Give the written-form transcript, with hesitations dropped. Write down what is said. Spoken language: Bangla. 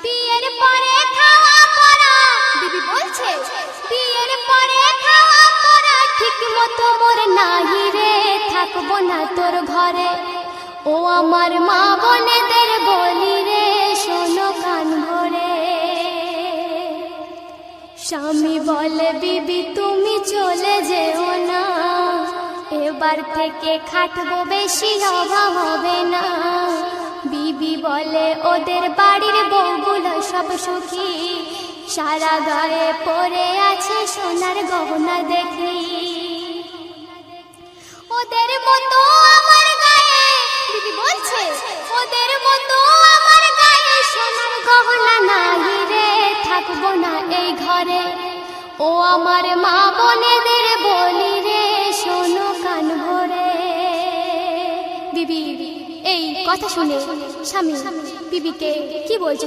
বিয়ের পরে খাওয়া পড়া, বিবি বলছে বিয়ের পরে খাওয়া পড়া ঠিক মতো মোর নাহি রে, থাকবো না তোর ঘরে। ও আমার মা বোনেদের বলি রে, শোনো কান ভরে। স্বামী বলে বিবি তুমি চলে যেও না, এবার থেকে খাটবো বেশি অভাব হবে না। বিবি বলে ওদের বাড়ির বউগুলো সব সুখী, সারা গায়ে পরে আছে সোনার গহনা দেখি। ওদের মতো আমার গায়ে, বিবি বলছে ওদের মতো আমার গায়ে সোনার গহনা নাই রে, থাকবো না এই ঘরে। ও আমার মা বোনেদের বলি রে, শোনো কান ভরে। বিবি এই কথা শুনে স্বামী বিবিকে কি বলছে